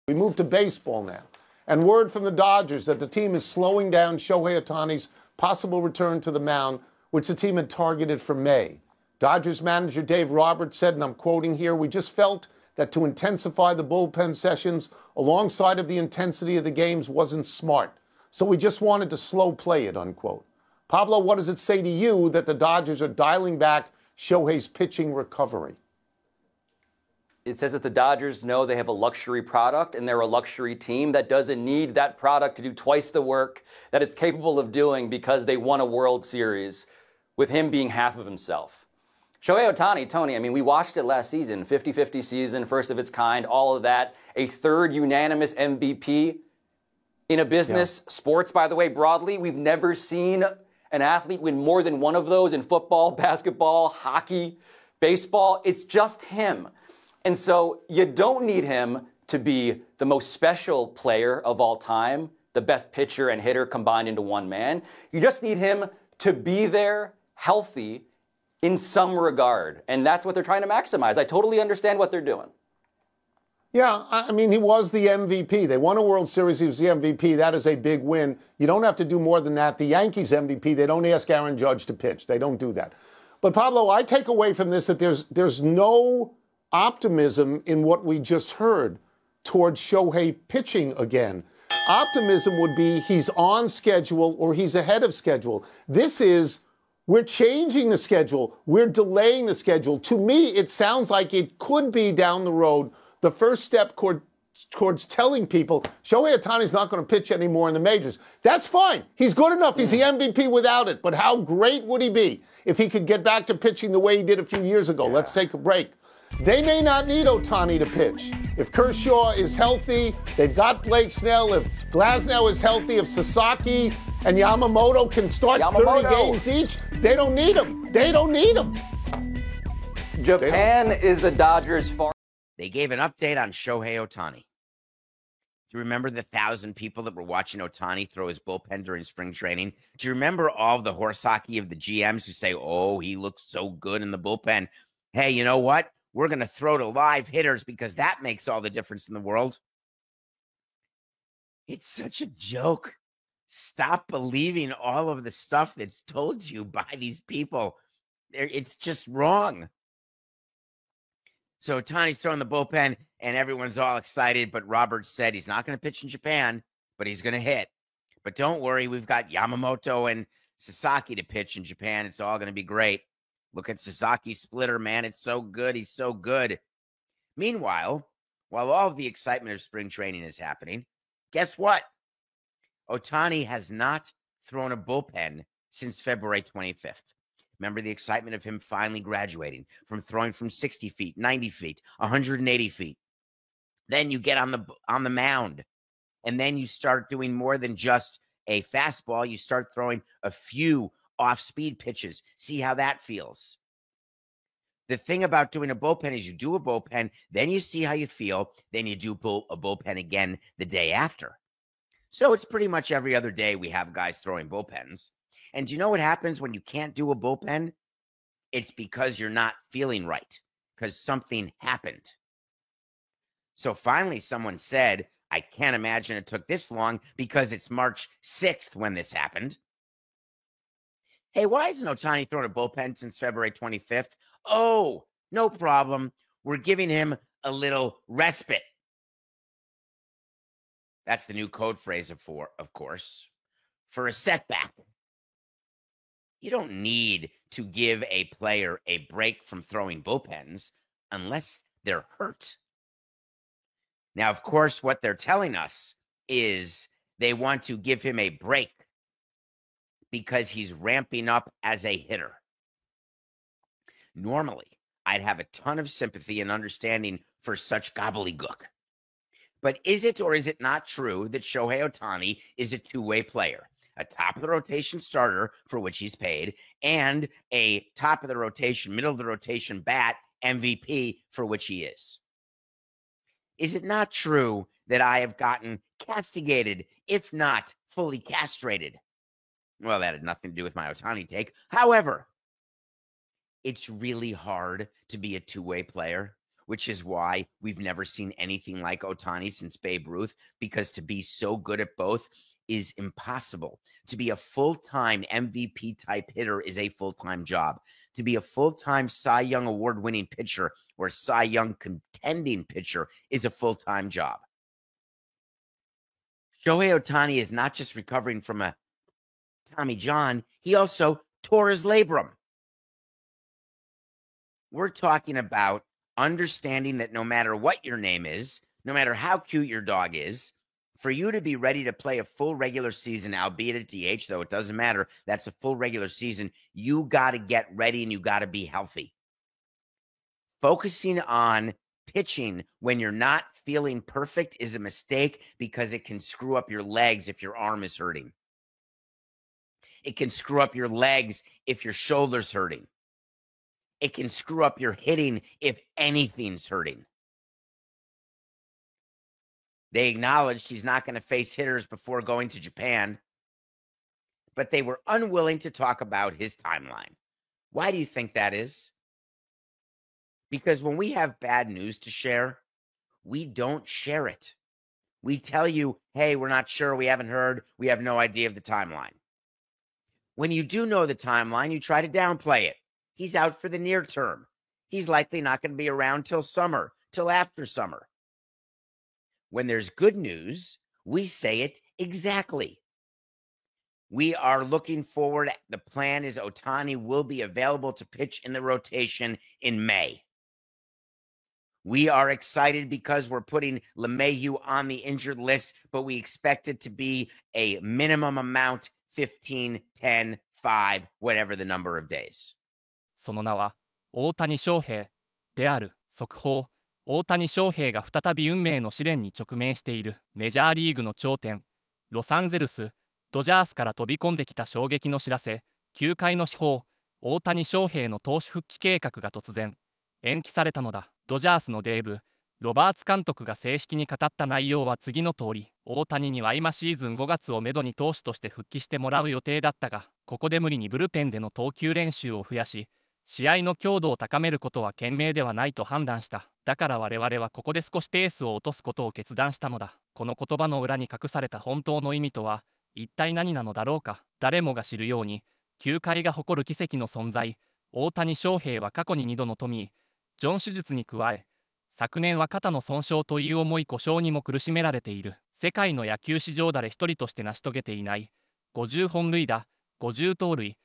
We move to baseball now. And word from the Dodgers that the team is slowing down Shohei Ohtani's possible return to the mound, which the team had targeted for May. Dodgers manager Dave Roberts said, and I'm quoting here, "We just felt that to intensify the bullpen sessions alongside of the intensity of the games wasn't smart. So we just wanted to slow play it," unquote. Pablo, what does it say to you that the Dodgers are dialing back Shohei's pitching recovery? It says that the Dodgers know they have a luxury product and they're a luxury team that doesn't need that product to do twice the work that it's capable of doing because they won a World Series with him being half of himself. Shohei Ohtani, Tony, I mean, we watched it last season, 50-50 season, first of its kind, all of that, a third unanimous MVP in a business, sports, by the way, broadly. We've never seen an athlete win more than one of those in football, basketball, hockey, baseball. It's just him. And so you don't need him to be the most special player of all time, the best pitcher and hitter combined into one man. You just need him to be there, healthy, in some regard. And that's what they're trying to maximize. I totally understand what they're doing. Yeah, I mean, he was the MVP. They won a World Series. He was the MVP. That is a big win. You don't have to do more than that. The Yankees MVP, they don't ask Aaron Judge to pitch. They don't do that. But, Pablo, I take away from this that there's no optimism in what we just heard towards Shohei pitching again. Optimism would be he's on schedule or he's ahead of schedule. This is, we're changing the schedule. We're delaying the schedule. To me, it sounds like it could be down the road the first step towards telling people Shohei Ohtani's not going to pitch anymore in the majors. That's fine. He's good enough. He's the MVP without it. But how great would he be if he could get back to pitching the way he did a few years ago? Let's take a break. They may not need Ohtani to pitch. If Kershaw is healthy, they've got Blake Snell. If Glasnow is healthy, if Sasaki and Yamamoto can start 30 games each, they don't need him. They don't need him. Japan is the Dodgers' far. They gave an update on Shohei Ohtani. Do you remember the 1,000 people that were watching Ohtani throw his bullpen during spring training? Do you remember all the horse hockey of the GMs who say, "Oh, he looks so good in the bullpen"? Hey, you know what? We're going to throw to live hitters because that makes all the difference in the world. It's such a joke. Stop believing all of the stuff that's told to you by these people. It's just wrong. So Ohtani's throwing the bullpen, and everyone's all excited, but Roberts said he's not going to pitch in Japan, but he's going to hit. But don't worry, we've got Yamamoto and Sasaki to pitch in Japan. It's all going to be great. Look at Sasaki's splitter, man. It's so good. He's so good. Meanwhile, while all of the excitement of spring training is happening, guess what? Ohtani has not thrown a bullpen since February 25th. Remember the excitement of him finally graduating from throwing from 60 feet, 90 feet, 180 feet. Then you get on the mound, and then you start doing more than just a fastball. You start throwing a few off-speed pitches. See how that feels. The thing about doing a bullpen is you do a bullpen, then you see how you feel, then you do a bullpen again the day after. So it's pretty much every other day we have guys throwing bullpens. And do you know what happens when you can't do a bullpen? It's because you're not feeling right, because something happened. So finally someone said, I can't imagine it took this long because it's March 6th when this happened. Hey, why isn't Ohtani throwing a bullpen since February 25th? Oh, no problem. We're giving him a little respite. That's the new code phrase of course, for a setback. You don't need to give a player a break from throwing bullpens unless they're hurt. Now, of course, what they're telling us is they want to give him a break because he's ramping up as a hitter. Normally, I'd have a ton of sympathy and understanding for such gobbledygook. But is it or is it not true that Shohei Ohtani is a two-way player? A top-of-the-rotation starter for which he's paid, and a top-of-the-rotation, middle-of-the-rotation bat MVP for which he is. Is it not true that I have gotten castigated, if not fully castrated? Well, that had nothing to do with my Ohtani take. However, it's really hard to be a two-way player which is why we've never seen anything like Ohtani since Babe Ruth, because to be so good at both is impossible. To be a full-time MVP type hitter is a full-time job. To be a full-time Cy Young award-winning pitcher or Cy Young contending pitcher is a full-time job. Shohei Ohtani is not just recovering from a Tommy John, he also tore his labrum. We're talking about understanding that no matter what your name is, no matter how cute your dog is, for you to be ready to play a full regular season, albeit at DH, though it doesn't matter, that's a full regular season, you got to get ready and you got to be healthy. Focusing on pitching when you're not feeling perfect is a mistake because it can screw up your legs if your arm is hurting. It can screw up your legs if your shoulder's hurting. It can screw up your hitting if anything's hurting. They acknowledged he's not going to face hitters before going to Japan, but they were unwilling to talk about his timeline. Why do you think that is? Because when we have bad news to share, we don't share it. We tell you, hey, we're not sure, we haven't heard, we have no idea of the timeline. When you do know the timeline, you try to downplay it. He's out for the near term. He's likely not going to be around till summer, till after summer. When there's good news, we say it exactly. We are looking forward. The plan is Ohtani will be available to pitch in the rotation in May. We are excited because we're putting LeMahieu on the injured list, but we expect it to be a minimum amount, 15, 10, 5, whatever the number of days. その名は大谷翔平である。速報。大谷翔平が再び運命の試練に直面している。メジャーリーグの頂点ロサンゼルスドジャースから飛び込んできた衝撃の知らせ。球界の至宝大谷翔平の投手復帰計画が突然延期されたのだ。ドジャースのデーブ・ロバーツ監督が正式に語った内容は次の通り。大谷には今シーズン5月をめどに投手として復帰してもらう予定だったが、ここで無理にブルペンでの投球練習を増やし試合の強度を高めることは賢明ではないと判断した。だから我々はここで少しペースを落とすことを決断したのだ。この言葉の裏に隠された本当の意味とは一体何なのだろうか。誰もが知るように球界が誇る奇跡の存在大谷翔平は過去に2度のトミー・ジョン手術に加え昨年は肩の損傷という重い故障にも苦しめられている。世界の野球史上誰一人として成し遂げていない50本塁打50盗塁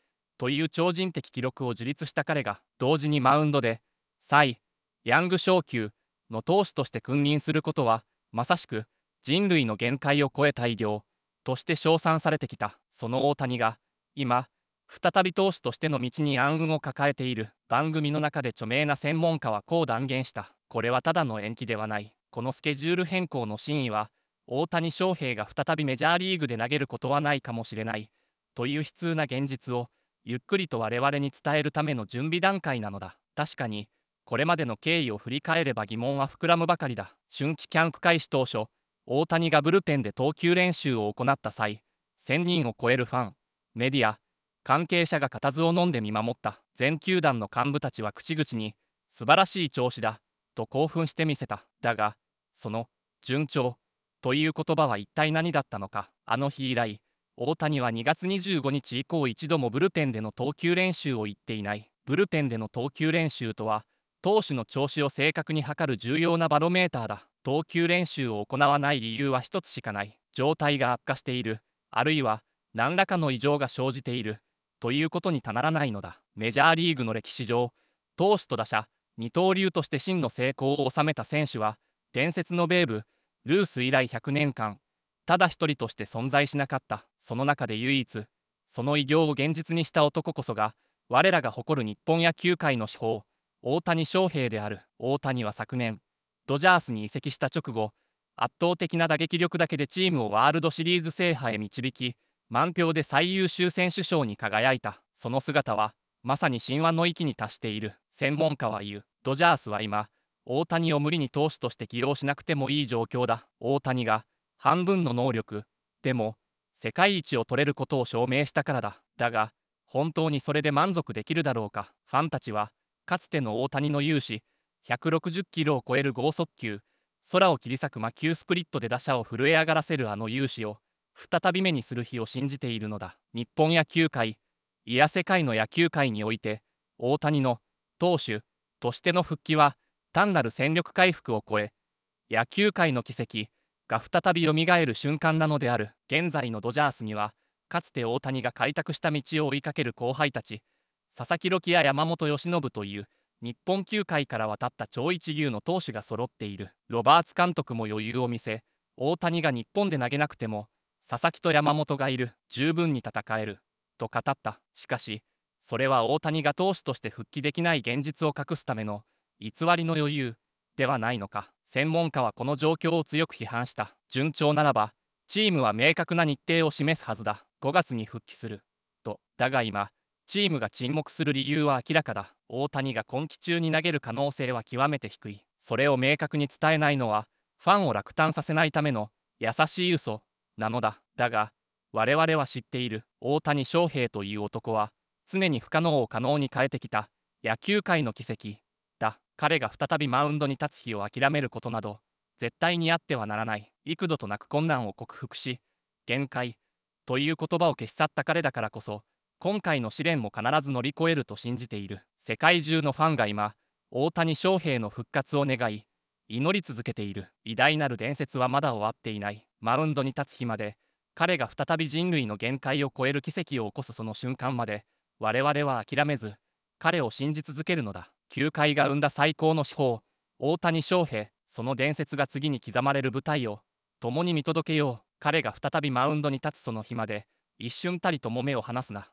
という超人的記録を樹立した彼が同時にマウンドでサイ・ヤング賞級の投手として君臨することはまさしく人類の限界を超えた偉業として称賛されてきた。その大谷が今再び投手としての道に暗雲を抱えている。番組の中で著名な専門家はこう断言した。これはただの延期ではない。このスケジュール変更の真意は大谷翔平が再びメジャーリーグで投げることはないかもしれないという悲痛な現実をゆっくりと我々に伝えるための準備段階なのだ。確かにこれまでの経緯を振り返れば疑問は膨らむばかりだ。春季キャンプ開始当初大谷がブルペンで投球練習を行った際1000人を超えるファンメディア関係者が固唾を飲んで見守った。全球団の幹部たちは口々に素晴らしい調子だと興奮してみせた。だがその順調という言葉は一体何だったのか。あの日以来大谷は2月25日以降一度もブルペンでの投球練習を行っていない。ブルペンでの投球練習とは投手の調子を正確に測る重要なバロメーターだ。投球練習を行わない理由は一つしかない。状態が悪化しているあるいは何らかの異常が生じているということにたならないのだ。メジャーリーグの歴史上投手と打者二刀流として真の成功を収めた選手は伝説のベーブ・ルース以来100年間ただ一人として存在しなかった。その中で唯一その偉業を現実にした男こそが我らが誇る日本野球界の至宝大谷翔平である。大谷は昨年ドジャースに移籍した直後圧倒的な打撃力だけでチームをワールドシリーズ制覇へ導き満票で最優秀選手賞に輝いた。その姿はまさに神話の域に達している。専門家は言う。ドジャースは今大谷を無理に投手として起用しなくてもいい状況だ。大谷が半分の能力でも世界一を取れることを証明したからだ。だが本当にそれで満足できるだろうか。ファンたちはかつての大谷の勇姿160キロを超える剛速球、空を切り裂く魔球スプリットで打者を震え上がらせるあの勇姿を再び目にする日を信じているのだ。日本野球界、いや世界の野球界において、大谷の投手としての復帰は単なる戦力回復を超え、野球界の奇跡が再びよみがえる瞬間なのである。現在のドジャースには、かつて大谷が開拓した道を追いかける後輩たち、佐々木朗希や山本由伸という日本球界から渡った超一流の投手が揃っている。ロバーツ監督も余裕を見せ、大谷が日本で投げなくても佐々木と山本がいる、十分に戦えると語った。しかしそれは大谷が投手として復帰できない現実を隠すための偽りの余裕ではないのか。専門家はこの状況を強く批判した。順調ならばチームは明確な日程を示すはずだ。5月に復帰すると。だが今チームが沈黙する理由は明らかだ。大谷が今季中に投げる可能性は極めて低い。それを明確に伝えないのはファンを落胆させないための優しい嘘なのだ。だが我々は知っている。大谷翔平という男は常に不可能を可能に変えてきた野球界の奇跡だ。彼が再びマウンドに立つ日を諦めることなど絶対にあってはならない。幾度となく困難を克服し、限界という言葉を消し去った彼だからこそ、今回の試練も必ず乗り越えると信じている。世界中のファンが今、大谷翔平の復活を願い、祈り続けている。偉大なる伝説はまだ終わっていない。マウンドに立つ日まで、彼が再び人類の限界を超える奇跡を起こすその瞬間まで、我々は諦めず、彼を信じ続けるのだ。球界が生んだ最高の至宝、大谷翔平、その伝説が次に刻まれる舞台を共に見届けよう。彼が再びマウンドに立つその日まで、一瞬たりとも目を離すな。